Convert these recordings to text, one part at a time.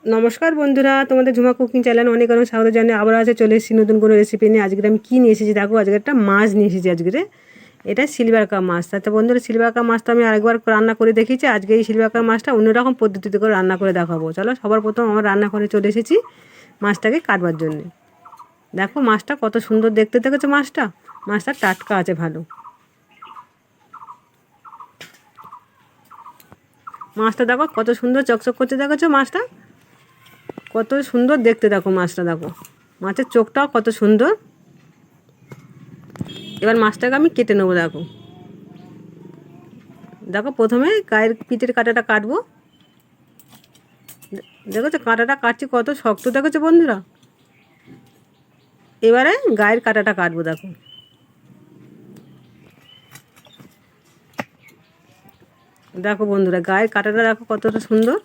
নমস্কার বন্ধুরা, তোমাদের ঝুমা কুকিং চ্যানেল অনেক অনেক স্বাগত জানিয়ে আবার আছে চলে এসেছি নতুন কোনো রেসিপি নিয়ে। আজকে আমি কী নিয়ে এসেছি দেখো, আজকে একটা মাছ নিয়ে এসেছি। আজকে এটা সিলভার কাপ মাছ। তাতে বন্ধুরা সিলভার কাপ মাছটা আমি আরেকবার রান্না করে দেখিয়েছি। আজকে এই সিলভার কাপ মাছটা অন্যরকম পদ্ধতিতে করে রান্না করে দেখাবো। চলো সবার প্রথম আমার রান্নাঘরে চলে এসেছি মাছটাকে কাটবার জন্যে। দেখো মাছটা কত সুন্দর দেখতে দেখেছো, মাছটা টাটকা আছে ভালো। মাছটা দেখো কত সুন্দর চকচক করতে দেখেছো, মাছটা কত সুন্দর দেখতে। দেখো মাছটা, দেখো মাছের চোখটাও কত সুন্দর। এবার মাছটাকে আমি কেটে নেবো। দেখো দেখো প্রথমে গায়ের পিঠের কাঁটাটা কাটবো। দেখেছো কাঁটাটা কাটছি কত শক্ত, দেখেছো বন্ধুরা। এবারে গায়ের কাঁটাটা কাটবো। দেখো দেখো বন্ধুরা গায়ের কাঁটাটা দেখো কতটা সুন্দর,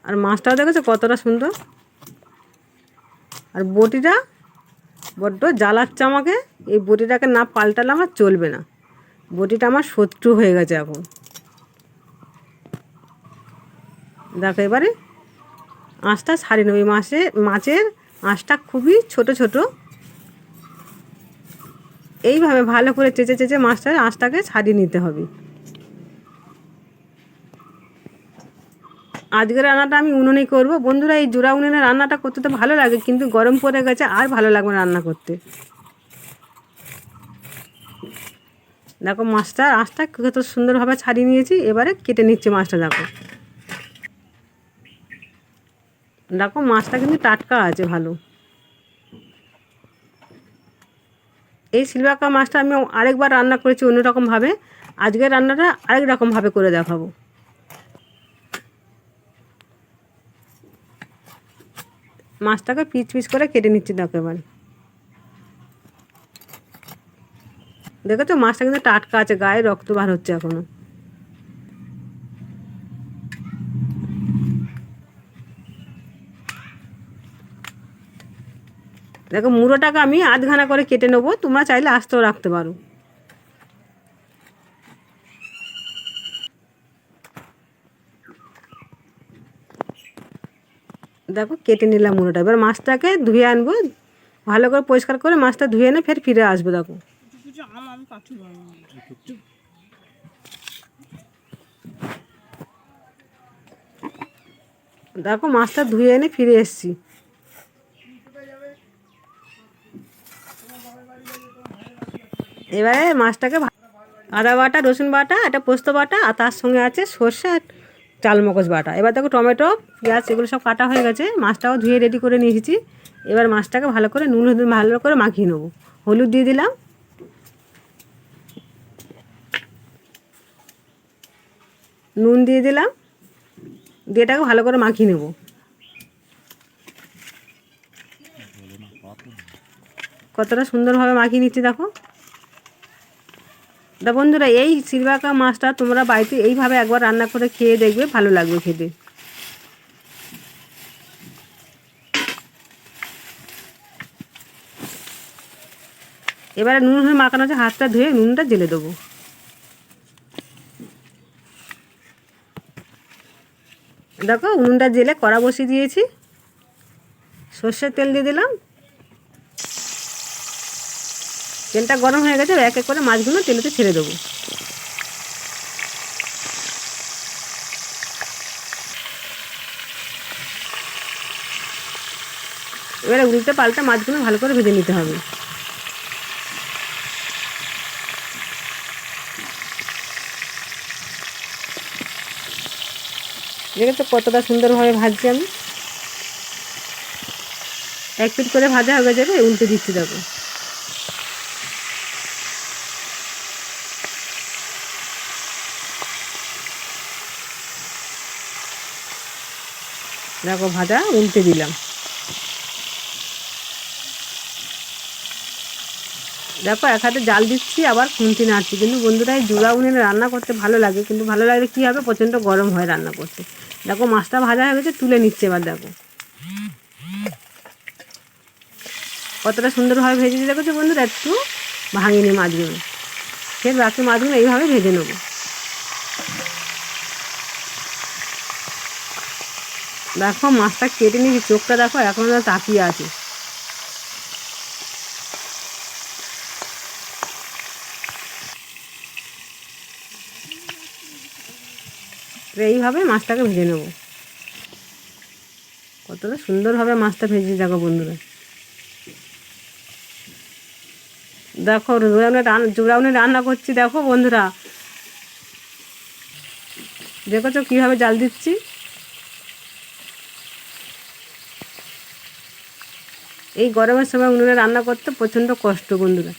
আর মাছটাও দেখেছো কতটা সুন্দর। আর বটিটা বড্ড জ্বালাচ্ছে আমাকে, এই বটিটাকে না পাল্টালে আমার চলবে না। বটিটা আমার শত্রু হয়ে গেছে এখন। দেখো এবারে আঁশটা ছাড়িয়ে নেব। এই মাছের আঁশটা খুবই ছোট ছোট। এইভাবে ভালো করে চেঁচে চেঁচে মাছটার আঁশটাকে ছাড়িয়ে নিতে হবে। আজকের রান্নাটা আমি উনুনেই করবো বন্ধুরা। এই জোড়া উনুনে রান্নাটা করতে তো ভালো লাগে, কিন্তু গরম পড়ে গেছে আর ভালো লাগবে রান্না করতে। দেখো মাছটার আঁশটা কত সুন্দরভাবে ছাড়িয়ে নিয়েছি। এবারে কেটে নিচ্ছি মাছটা। দেখো দেখো মাছটা কিন্তু টাটকা আছে ভালো। এই সিলভার কাপ মাছটা আমি আরেকবার রান্না করেছি অন্যরকমভাবে। আজকের রান্নাটা আরেক রকমভাবে করে দেখাবো। মাছটাকে পিস পিস করে কেটে নিচ্ছি। দেখো এবার দেখেছো মাছটা কিন্তু টাটকা আছে, গায়ে রক্ত বার হচ্ছে এখনো। দেখো মুড়োটাকে আমি আধখানা করে কেটে নেবো, তোমরা চাইলে আস্তেও রাখতে পারো। দেখো কেটে নিলাম মুড়োটা। এবার মাছটাকে ধুয়ে আনবো, ভালো করে পরিষ্কার করে মাছটা ধুয়ে এনে ফের ফিরে আসবো। দেখো দেখো মাছটা ধুয়ে এনে ফিরে এসেছি। এবারে মাছটাকে আদা বাটা, রসুন বাটা, একটা পোস্ত বাটা, আর তার সঙ্গে আছে সর্ষে আর চালমগজ বাটা। এবার দেখো টমেটো, পেঁয়াজ এগুলো সব কাটা হয়ে গেছে। মাছটাও ধুয়ে রেডি করে নিয়ে এসেছি। এবার মাছটাকে ভালো করে নুন হলুদ ভালো করে মাখিয়ে নেবো। হলুদ দিয়ে দিলাম, নুন দিয়ে দিলাম, দিয়ে এটাকে ভালো করে মাখিয়ে নেব। কতটা সুন্দরভাবে মাখিয়ে নিচ্ছি দেখো। বন্ধুরা এই সিলভার কাপ মাছটা তোমরা বাড়িতে এইভাবে একবার রান্না করে খেয়ে দেখবে, ভালো লাগবে খেতে। এবারে নুন হয়ে মাখানো আছে, হাতটা ধুয়ে নুনটা জেলে দেবো। দেখো নুনটা জেলে কড়া বসিয়ে দিয়েছি, সর্ষের তেল দিয়ে দিলাম। তেলটা গরম হয়ে গেছে, এক এক করে মাছগুলো তেলেতে ছেড়ে দেবো। এবারে উল্টে পাল্টা মাছগুলো ভালো করে ভেজে নিতে হবে। দেখেছো কতটা সুন্দরভাবে ভাজছি আমি। এক পিট করে ভাজা হয়ে যাবে, উল্টে দিচ্ছি। দেখো দেখো ভাজা উল্টে দিলাম। দেখো এক হাতে জাল দিচ্ছি, আবার খুন্তি নাড়ছি। কিন্তু বন্ধুরা এই জোড়া উনুনে রান্না করতে ভালো লাগে, কিন্তু ভালো লাগলে কী হবে, প্রচণ্ড গরম হয় রান্না করতে। দেখো মাছটা ভাজা হয়ে গেছে, তুলে নিচ্ছে। এবার দেখো কতটা সুন্দরভাবে ভেজেছি। দেখেছো বন্ধুরা, একটু ভাঙিনি মাছগুলো। ফের বাকি মাছগুলো এইভাবে ভেজে নেবো। দেখো মাছটা কেটে নিয়েছি, চোখটা দেখো এখনো তাকিয়ে আছে। এইভাবে মাছটাকে ভেজে নেব। কতটা সুন্দরভাবে মাছটা ভেজে দেখো বন্ধুরা। দেখো জোড়াউনে রান্না করছি দেখো বন্ধুরা, দেখেছো কীভাবে জাল দিচ্ছি। এই গরমের সময় উনুনে রান্না করতে প্রচণ্ড কষ্ট বন্ধুরা,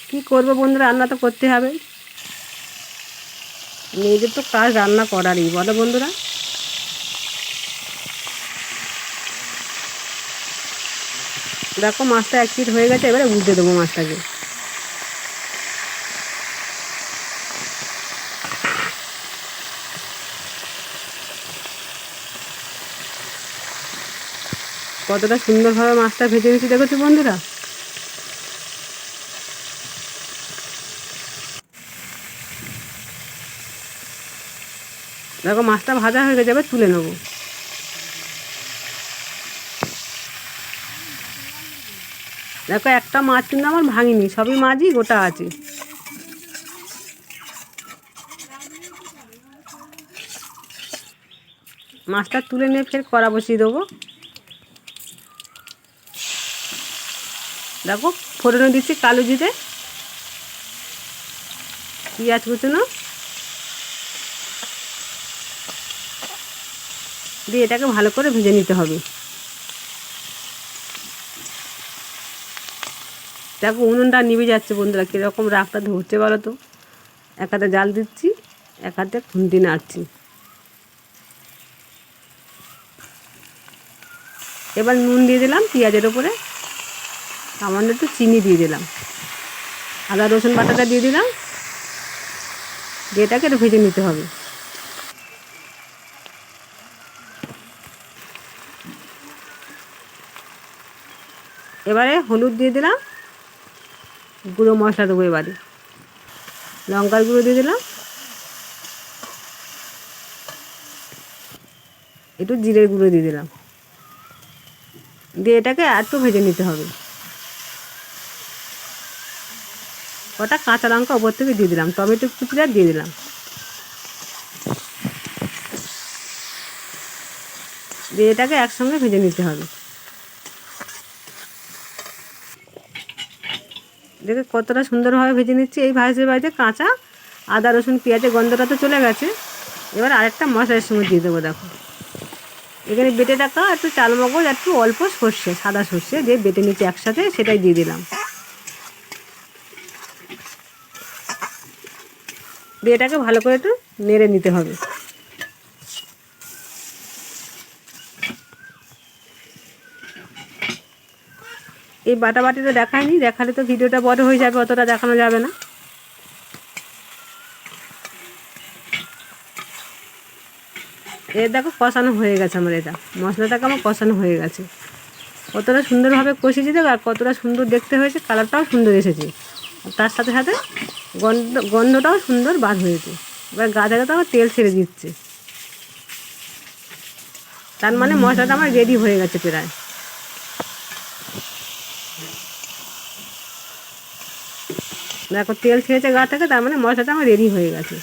কি করবো বন্ধুরা, রান্না তো করতে হবে, মেয়েদের তো কাজ রান্না করারই, বলো বন্ধুরা। দেখো মাছটা 1 পিঠ হয়ে গেছে, এবারে উল্টে দেবো মাছটাকে। কতটা সুন্দরভাবে মাছটা ভেজে নিয়েছি দেখেছো বন্ধুরা। দেখো মাছটা ভাজা হয়ে গেছে, এবার তুলে নেবো। দেখো একটা মাছ কিন্তু আমার ভাঙিনি, সবই মাছই গোটা আছে। মাছটা তুলে নিয়ে ফের কড়া বসিয়ে দেবো। দেখো ফোড়নে দিচ্ছি কালো জিরে, পেঁয়াজ কুচনো দিয়ে এটাকে ভালো করে ভেজে নিতে হবে। দেখো উনুনটা নিভে যাচ্ছে বন্ধুরা, কীরকম রাগটা ধরছে বলো তো। এক হাতে জাল দিচ্ছি, এক হাতে খুন্তি নাড়ছি। এবার নুন দিয়ে দিলাম পেঁয়াজের ওপরে, সামান্য একটু চিনি দিয়ে দিলাম, আদা রসুন বাটাটা দিয়ে দিলাম, দিয়ে এটাকে একটু ভেজে নিতে হবে। এবারে হলুদ দিয়ে দিলাম, গুঁড়ো মশলা দেবো, এবারে লঙ্কার গুঁড়ো দিয়ে দিলাম, একটু জিরের গুঁড়ো দিয়ে দিলাম, দিয়ে এটাকে একটু ভেজে নিতে হবে। কটা কাঁচা লঙ্কা ওপর থেকে দিয়ে দিলাম, টমেটো কুচিটা দিয়ে দিলাম, দিয়ে এটাকে একসঙ্গে ভেজে নিতে হবে। দেখে কতটা সুন্দরভাবে ভেজে নিচ্ছি। এই ভাজতে ভাজতে কাঁচা আদা রসুন পেঁয়াজের গন্ধটা তো চলে গেছে। এবার আরেকটা মশলার সঙ্গে দিয়ে দেবো। দেখো এখানে বেটে রাখা একটু চালমগজ, একটু অল্প সর্ষে, সাদা সর্ষে দিয়ে বেটে নিচ্ছি একসাথে, সেটাই দিয়ে দিলাম, দিয়ে এটাকে ভালো করে একটু নেড়ে নিতে হবে। এই বাটাবাটিটা দেখায়নি, দেখালে তো ভিডিওটা বড় হয়ে যাবে, অতটা দেখানো যাবে না। এ দেখো কষানো হয়ে গেছে আমার, এটা মশলাটাকে আমার কষানো হয়ে গেছে। কতটা সুন্দরভাবে কষিয়েছি দেখো, আর কতটা সুন্দর দেখতে হয়েছে, কালারটাও সুন্দর এসেছে, আর তার সাথে সাথে গন্ধটাও সুন্দর বার হয়েছে। এবার গা থেকে তো আমার তেল ছেড়ে দিচ্ছে, তার মানে মশলাটা আমার রেডি হয়ে গেছে প্রায়। দেখো তেল ছেড়েছে গা থেকে, তার মানে মশলাটা আমার রেডি হয়ে গেছে।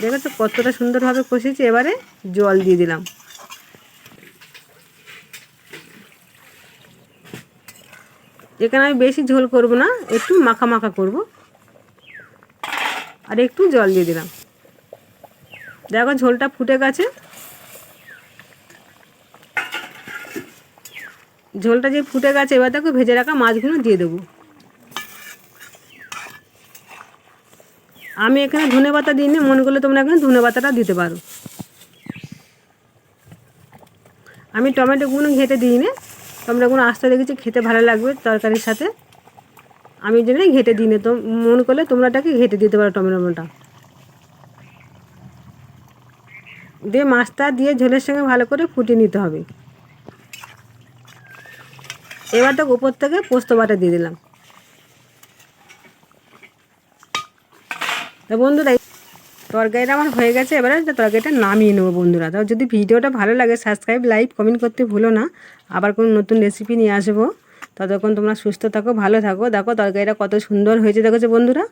দেখেছো কতটা সুন্দরভাবে কষিয়েছি। এবারে জল দিয়ে দিলাম। এখানে আমি বেশি ঝোল করব না, একটু মাখা মাখা করব, আর একটু জল দিয়ে দিলাম। দেখো ঝোলটা ফুটে গেছে। ঝোলটা যে ফুটে গেছে, এবার দেখো ভেজে রাখা মাছগুলো দিয়ে দেবো। আমি এখানে ধনেপাতা দিইনি, মনে করলে তোমরা এখানে ধনেপাতাটা দিতে পারো। আমি টমেটোগুলো ঘেঁটে দিইনি, টমেটোগুলো আস্তে দেখেছি খেতে ভালো লাগবে তরকারির সাথে, আমি জন্যই ঘেঁটে দিইনি। তো মনে করলে তোমরা এটাকে ঘেঁটে দিতে পারো টমেটোটা। দিয়ে মাছটা দিয়ে ঝোলের সঙ্গে ভালো করে ফুটিয়ে নিতে হবে। এবার তো উপর থেকে পোস্ত বাটা দিয়ে দিলাম। তা বন্ধুরা তরকারিটা আমার হয়ে গেছে, এবারে তরকারিটা নামিয়ে নেবো বন্ধুরা। তো যদি ভিডিওটা ভালো লাগে সাবস্ক্রাইব, লাইক, কমেন্ট করতে ভুলো না। আবার কোনো নতুন রেসিপি নিয়ে আসবো। ততক্ষণ তোমরা সুস্থ থাকো, ভালো থাকো। দেখো তরকারিটা কত সুন্দর হয়েছে, দেখেছো বন্ধুরা?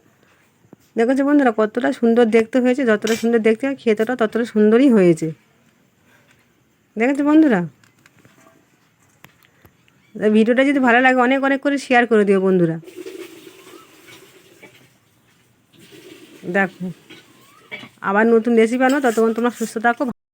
দেখেছো বন্ধুরা কতটা সুন্দর দেখতে হয়েছে? যতটা সুন্দর দেখতে হয় খেতেটা ততটা সুন্দরই হয়েছে। দেখেছো বন্ধুরা? ভিডিওটা যদি ভালো লাগে অনেক অনেক করে শেয়ার করে দিও বন্ধুরা। দেখো আবার নতুন রেসিপি আনো, ততক্ষণ তোমরা সুস্থ থাকো।